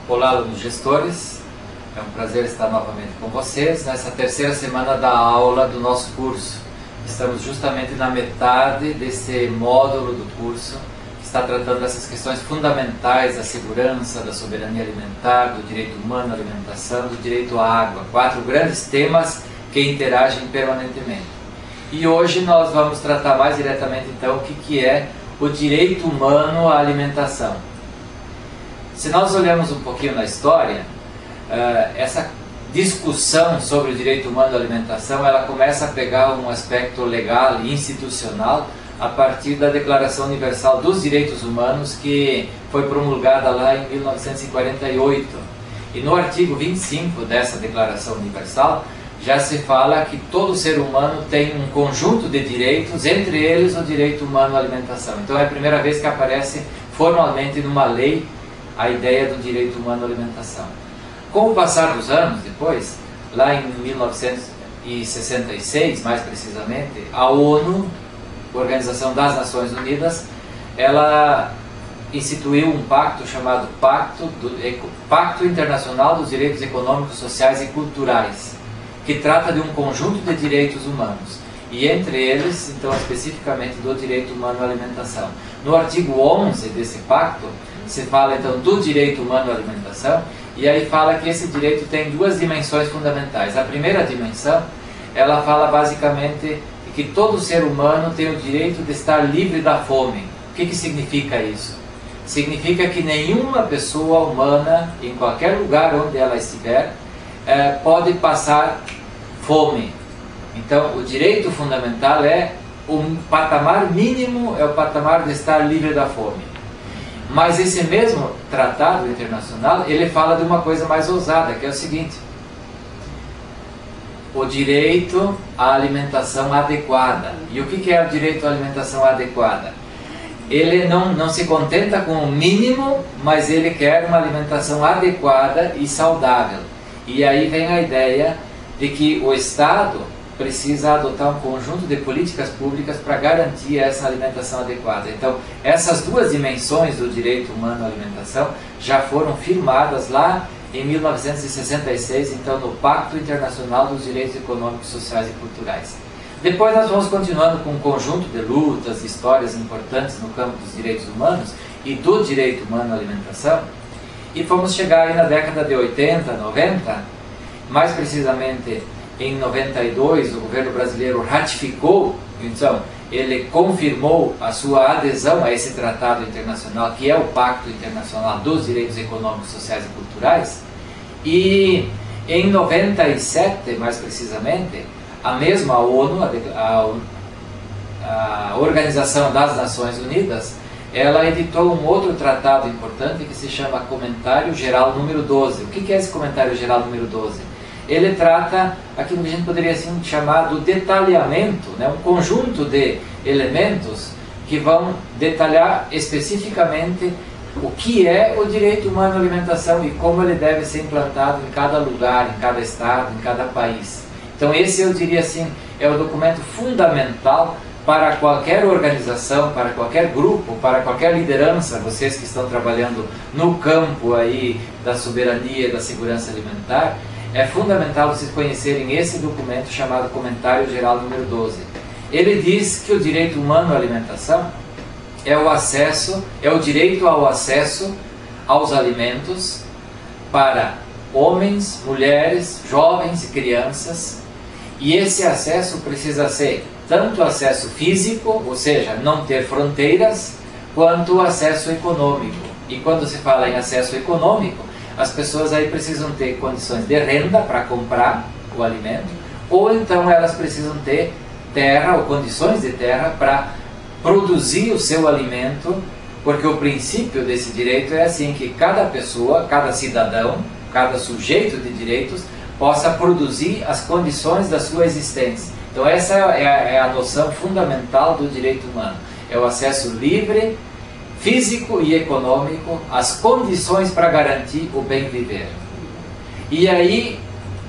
Olá, alunos gestores, é um prazer estar novamente com vocês nessa terceira semana da aula do nosso curso. Estamos justamente na metade desse módulo do curso que está tratando dessas questões fundamentais da segurança, da soberania alimentar, do direito humano à alimentação, do direito à água. 4 grandes temas que interagem permanentemente. E hoje nós vamos tratar mais diretamente então o que é o direito humano à alimentação. Se nós olhamos um pouquinho na história, essa discussão sobre o direito humano à alimentação, ela começa a pegar um aspecto legal e institucional a partir da Declaração Universal dos Direitos Humanos, que foi promulgada lá em 1948. E no artigo 25 dessa Declaração Universal, já se fala que todo ser humano tem um conjunto de direitos, entre eles o direito humano à alimentação. Então é a primeira vez que aparece formalmente numa lei a ideia do direito humano à alimentação. Com o passar dos anos, depois, lá em 1966, mais precisamente, a ONU, Organização das Nações Unidas, ela instituiu um pacto chamado Pacto Internacional dos Direitos Econômicos, Sociais e Culturais, que trata de um conjunto de direitos humanos, e entre eles, então, especificamente do direito humano à alimentação. No artigo 11 desse pacto, se fala então do direito humano à alimentação, e aí fala que esse direito tem 2 dimensões fundamentais. A primeira dimensão, ela fala basicamente que todo ser humano tem o direito de estar livre da fome. O que significa isso? Significa que nenhuma pessoa humana, em qualquer lugar onde ela estiver, pode passar fome. Então, o direito fundamental é o patamar mínimo, é o patamar de estar livre da fome. Mas esse mesmo tratado internacional, ele fala de uma coisa mais ousada, que é o seguinte: o direito à alimentação adequada. E o que é o direito à alimentação adequada? Ele não se contenta com o mínimo, mas ele quer uma alimentação adequada e saudável. E aí vem a ideia de que o Estado precisa adotar um conjunto de políticas públicas para garantir essa alimentação adequada. Então, essas 2 dimensões do direito humano à alimentação já foram firmadas lá em 1966, então, no Pacto Internacional dos Direitos Econômicos, Sociais e Culturais. Depois nós vamos continuando com um conjunto de lutas, histórias importantes no campo dos direitos humanos e do direito humano à alimentação, e fomos chegar aí na década de 80, 90, mais precisamente em 92, o governo brasileiro ratificou, então, ele confirmou a sua adesão a esse tratado internacional, que é o Pacto Internacional dos Direitos Econômicos, Sociais e Culturais. E em 97, mais precisamente, a mesma ONU, a Organização das Nações Unidas, ela editou um outro tratado importante que se chama Comentário Geral número 12. O que é esse Comentário Geral número 12? Ele trata aquilo que a gente poderia assim chamar do detalhamento, né? Um conjunto de elementos que vão detalhar especificamente o que é o direito humano à alimentação e como ele deve ser implantado em cada lugar, em cada estado, em cada país. Então esse, eu diria assim, é o documento fundamental para qualquer organização, para qualquer grupo, para qualquer liderança, vocês que estão trabalhando no campo aí da soberania e da segurança alimentar. É fundamental vocês conhecerem esse documento chamado Comentário Geral número 12. Ele diz que o direito humano à alimentação é o direito ao acesso aos alimentos para homens, mulheres, jovens e crianças. E esse acesso precisa ser tanto acesso físico, ou seja, não ter fronteiras, quanto acesso econômico. E quando se fala em acesso econômico, as pessoas aí precisam ter condições de renda para comprar o alimento, ou então elas precisam ter terra ou condições de terra para produzir o seu alimento, porque o princípio desse direito é assim, que cada pessoa, cada cidadão, cada sujeito de direitos possa produzir as condições da sua existência. Então essa é a noção fundamental do direito humano, é o acesso livre, físico e econômico, as condições para garantir o bem viver. E aí,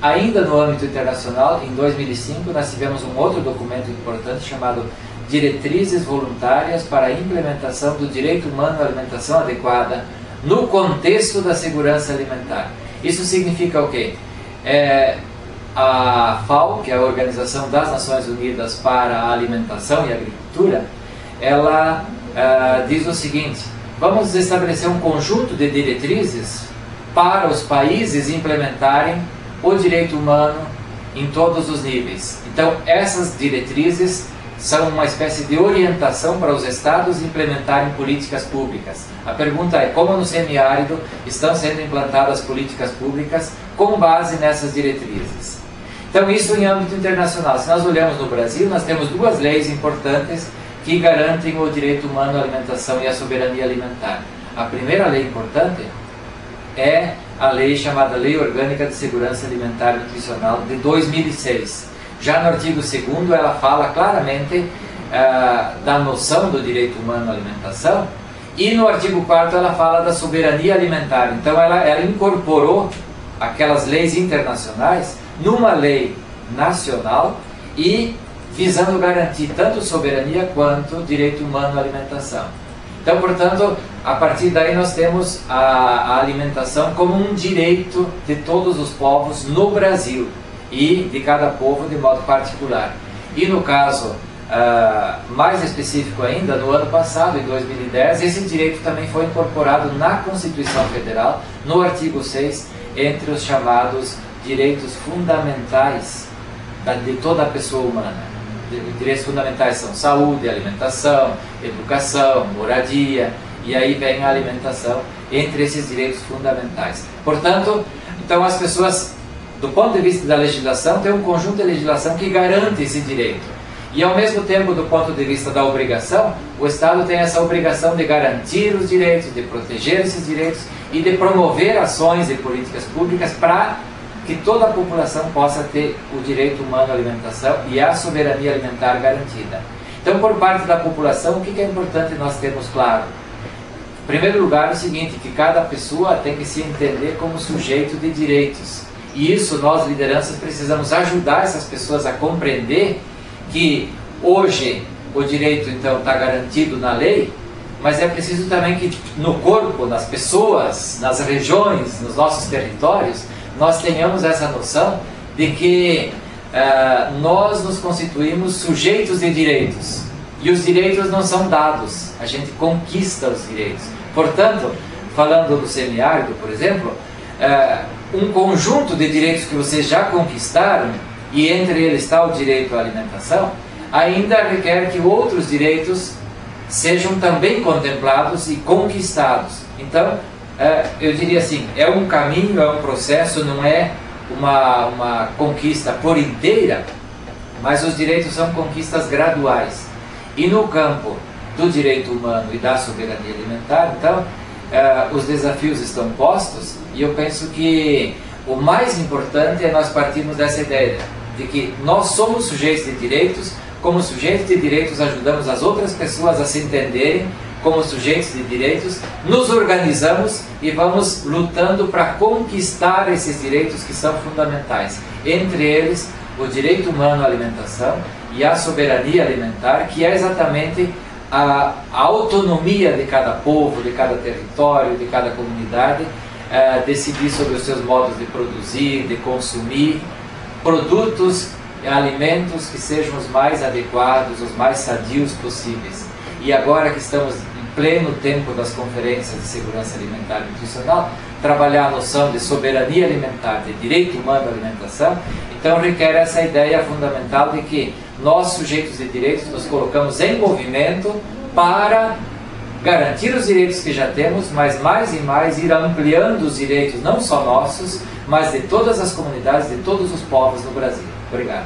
ainda no âmbito internacional, em 2005, nós tivemos um outro documento importante chamado Diretrizes Voluntárias para a Implementação do Direito Humano à Alimentação Adequada no contexto da segurança alimentar. Isso significa o quê? A FAO, que é a Organização das Nações Unidas para a Alimentação e Agricultura, ela diz o seguinte: vamos estabelecer um conjunto de diretrizes para os países implementarem o direito humano em todos os níveis. Então, essas diretrizes são uma espécie de orientação para os estados implementarem políticas públicas. A pergunta é: como no semiárido estão sendo implantadas políticas públicas com base nessas diretrizes? Então, isso em âmbito internacional. Se nós olhamos no Brasil, nós temos duas leis importantes que garantem o direito humano à alimentação e à soberania alimentar. A primeira lei importante é a lei chamada Lei Orgânica de Segurança Alimentar e Nutricional de 2006. Já no artigo 2º ela fala claramente da noção do direito humano à alimentação, e no artigo 4º ela fala da soberania alimentar. Então ela incorporou aquelas leis internacionais numa lei nacional e visando garantir tanto soberania quanto direito humano à alimentação. Então, portanto, a partir daí nós temos a alimentação como um direito de todos os povos no Brasil e de cada povo de modo particular. E no caso mais específico ainda, no ano passado, em 2010, esse direito também foi incorporado na Constituição Federal, no artigo 6, entre os chamados direitos fundamentais de toda a pessoa humana. Direitos fundamentais são saúde, alimentação, educação, moradia, e aí vem a alimentação entre esses direitos fundamentais. Portanto, então as pessoas, do ponto de vista da legislação, têm um conjunto de legislação que garante esse direito. E ao mesmo tempo, do ponto de vista da obrigação, o Estado tem essa obrigação de garantir os direitos, de proteger esses direitos e de promover ações e políticas públicas para que toda a população possa ter o direito humano à alimentação e a soberania alimentar garantida. Então, por parte da população, o que é importante nós termos claro? Em primeiro lugar, o seguinte, que cada pessoa tem que se entender como sujeito de direitos. E isso nós, lideranças, precisamos ajudar essas pessoas a compreender que hoje o direito, então, está garantido na lei, mas é preciso também que no corpo, nas pessoas, nas regiões, nos nossos territórios, nós tenhamos essa noção de que nós nos constituímos sujeitos de direitos. E os direitos não são dados, a gente conquista os direitos. Portanto, falando do semiárido, por exemplo, um conjunto de direitos que vocês já conquistaram, e entre eles está o direito à alimentação, ainda requer que outros direitos sejam também contemplados e conquistados. Então, eu diria assim, é um caminho, é um processo, não é uma conquista por inteira, mas os direitos são conquistas graduais. E no campo do direito humano e da soberania alimentar, então, os desafios estão postos, e eu penso que o mais importante é nós partirmos dessa ideia de que nós somos sujeitos de direitos, como sujeitos de direitos ajudamos as outras pessoas a se entenderem como sujeitos de direitos, nos organizamos e vamos lutando para conquistar esses direitos que são fundamentais. Entre eles, o direito humano à alimentação e a soberania alimentar, que é exatamente a autonomia de cada povo, de cada território, de cada comunidade, decidir sobre os seus modos de produzir, de consumir produtos e alimentos que sejam os mais adequados, os mais sadios possíveis. E agora que estamos em pleno tempo das conferências de segurança alimentar e nutricional, trabalhar a noção de soberania alimentar, de direito humano à alimentação, então requer essa ideia fundamental de que nós, sujeitos de direitos, nos colocamos em movimento para garantir os direitos que já temos, mas mais e mais ir ampliando os direitos, não só nossos, mas de todas as comunidades, de todos os povos no Brasil. Obrigado.